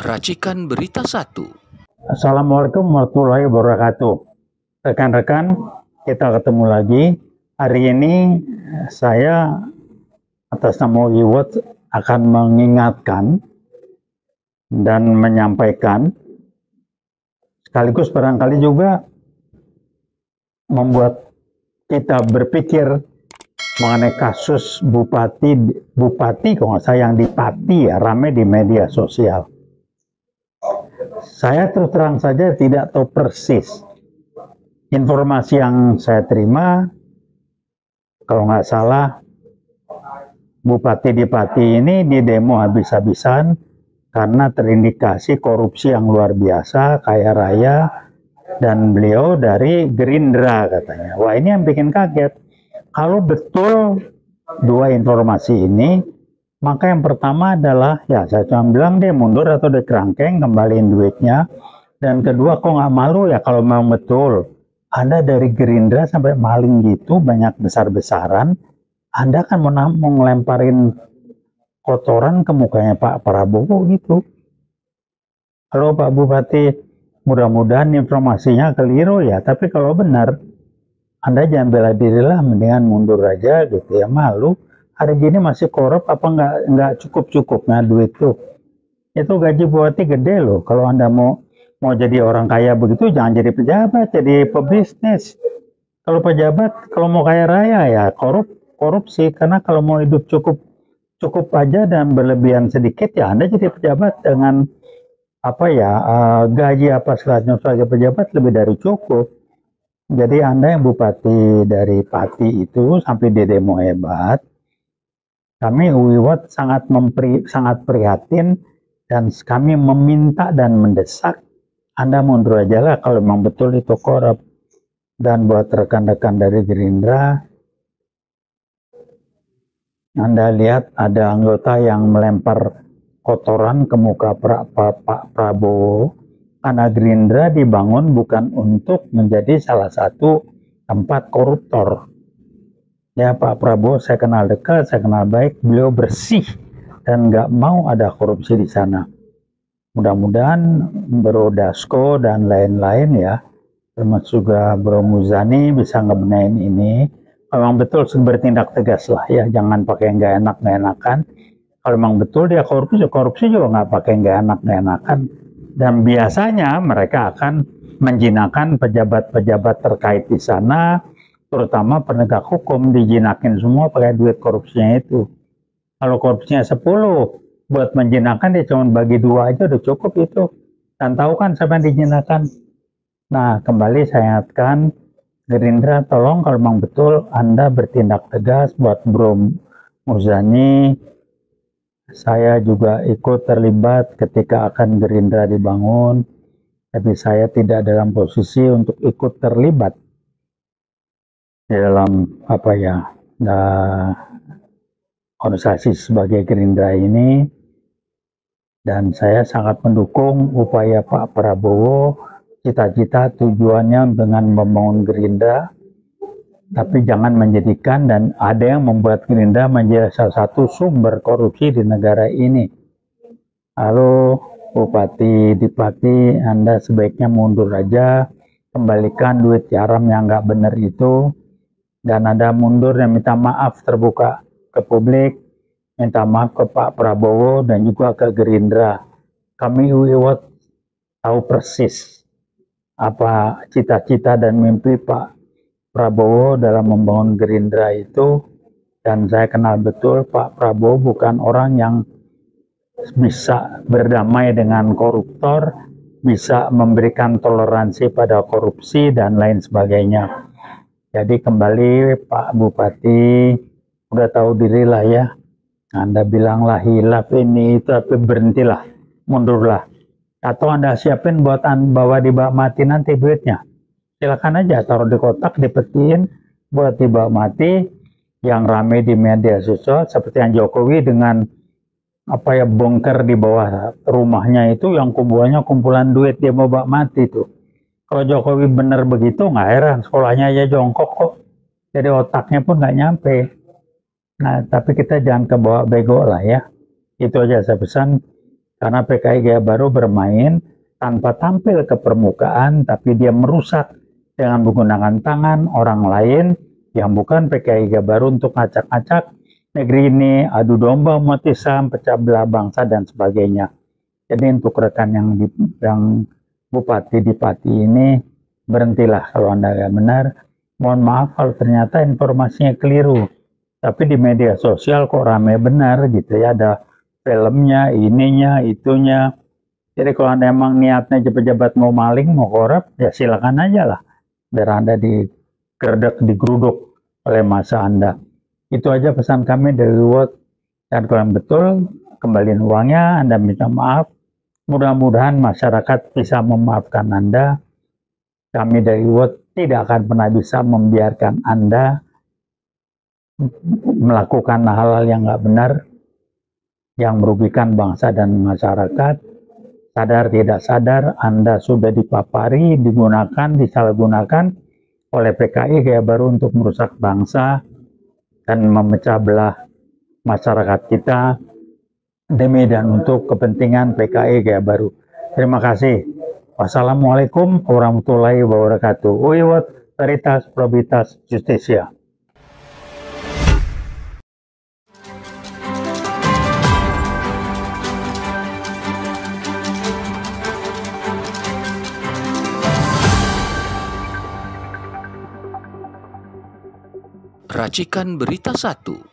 Racikan Berita 1. Assalamualaikum warahmatullahi wabarakatuh. Rekan-rekan, kita ketemu lagi. Hari ini saya atas nama Iwot akan mengingatkan dan menyampaikan, sekaligus barangkali juga membuat kita berpikir mengenai kasus bupati kalau nggak salah yang di Pati ya, ramai di media sosial. Saya terus terang saja tidak tahu persis. Informasi yang saya terima, kalau nggak salah, Bupati di Pati ini didemo habis-habisan karena terindikasi korupsi yang luar biasa, kaya raya, dan beliau dari Gerindra katanya. Wah, ini yang bikin kaget. Kalau betul dua informasi ini, maka yang pertama adalah, ya saya cuma bilang deh mundur atau dikerangkeng, kembaliin duitnya. Dan kedua, kok nggak malu ya kalau memang betul Anda dari Gerindra sampai maling gitu, banyak besar-besaran, Anda kan mau ngelemparin kotoran ke mukanya Pak Prabowo gitu. Kalau Pak Bupati, mudah-mudahan informasinya keliru ya, tapi kalau benar, Anda jangan bela diri lah, mendingan mundur aja gitu ya, malu. Hari gini masih korup apa nggak cukup-cukupnya duit tuh. Itu gaji bupati gede loh. Kalau Anda mau jadi orang kaya begitu, jangan jadi pejabat, jadi pebisnis. Kalau pejabat, kalau mau kaya raya ya korupsi. Karena kalau mau hidup cukup aja dan berlebihan sedikit ya Anda jadi pejabat dengan gaji apa segalanya sebagai pejabat lebih dari cukup. Jadi Anda yang bupati dari Pati itu sampai di demo hebat, kami UIWOT sangat prihatin dan kami meminta dan mendesak Anda mundur aja lah kalau memang betul itu korup. Dan buat rekan-rekan dari Gerindra, Anda lihat ada anggota yang melempar kotoran ke muka Pak Prabowo. Karena Gerindra dibangun bukan untuk menjadi salah satu tempat koruptor. Ya, Pak Prabowo saya kenal dekat, saya kenal baik, beliau bersih dan nggak mau ada korupsi di sana. Mudah-mudahan Bro Dasko dan lain-lain ya, termasuk juga Bro Muzani bisa ngebenahin ini. Memang betul bertindak tegas lah ya, jangan pakai nggak enakan. Kalau memang betul dia korupsi juga nggak pakai nggak enakan. Dan biasanya mereka akan menjinakkan pejabat-pejabat terkait di sana, terutama penegak hukum, dijinakin semua pakai duit korupsinya itu. Kalau korupsinya 10, buat menjinakkan dia cuma bagi 2 aja udah cukup itu. Dan tahu kan siapa yang dijinakkan. Nah, kembali saya ingatkan, Gerindra tolong kalau memang betul Anda bertindak tegas buat Bro Muzani. Saya juga ikut terlibat ketika akan Gerindra dibangun, tapi saya tidak dalam posisi untuk ikut terlibat di dalam organisasi sebagai Gerindra ini. Dan saya sangat mendukung upaya Pak Prabowo, cita-cita tujuannya dengan membangun Gerindra, tapi jangan menjadikan dan ada yang membuat Gerindra menjadi salah satu sumber korupsi di negara ini. Halo Bupati di Pati, Anda sebaiknya mundur aja, kembalikan duit haram yang nggak benar itu, dan Anda mundur dan minta maaf terbuka ke publik, minta maaf ke Pak Prabowo dan juga ke Gerindra. Kami UIWOT tahu persis apa cita-cita dan mimpi Pak Prabowo dalam membangun Gerindra itu, dan saya kenal betul Pak Prabowo bukan orang yang bisa berdamai dengan koruptor, bisa memberikan toleransi pada korupsi dan lain sebagainya. Jadi kembali Pak Bupati, udah tahu diri lah ya, Anda bilanglah hilaf ini itu, tapi berhentilah, mundurlah. Atau Anda siapin buat bawa di bak mati nanti duitnya. Silakan aja taruh di kotak, dipetiin buat dibawa mati. Yang ramai di media sosial seperti yang Jokowi dengan bongkar di bawah rumahnya itu yang kumpulan duit dia mau bawa mati tuh. Kalau Jokowi bener begitu nggak heran, sekolahnya aja jongkok kok, jadi otaknya pun nggak nyampe. Nah, tapi kita jangan kebawa bego lah ya. Itu aja saya pesan. Karena PKI Gaya Baru bermain tanpa tampil ke permukaan, tapi dia merusak dengan menggunakan tangan orang lain yang bukan PKI Gaya Baru untuk ngacak-ngacak negeri ini, adu domba umat Islam, pecah belah bangsa dan sebagainya. Jadi untuk rekan yang Bupati di Pati ini, berhentilah kalau Anda nggak benar. Mohon maaf kalau ternyata informasinya keliru. Tapi di media sosial kok rame benar gitu ya, ada filmnya, ininya, itunya. Jadi kalau Anda emang niatnya pejabat mau maling, mau korup, ya silakan aja lah. Biar Anda digeruduk oleh masa Anda. Itu aja pesan kami dari Luwot. Dan kalau betul, kembaliin uangnya, Anda minta maaf. Mudah-mudahan masyarakat bisa memaafkan Anda. Kami dari Luwot tidak akan pernah bisa membiarkan Anda melakukan hal-hal yang nggak benar, yang merugikan bangsa dan masyarakat. Sadar tidak sadar, Anda sudah dipapari, digunakan, disalahgunakan oleh PKI Gaya Baru untuk merusak bangsa dan memecah belah masyarakat kita demi dan untuk kepentingan PKI Gaya Baru. Terima kasih. Wassalamualaikum warahmatullahi wabarakatuh. Uiwat, Veritas, Probitas, Justisia. Racikan Berita 1.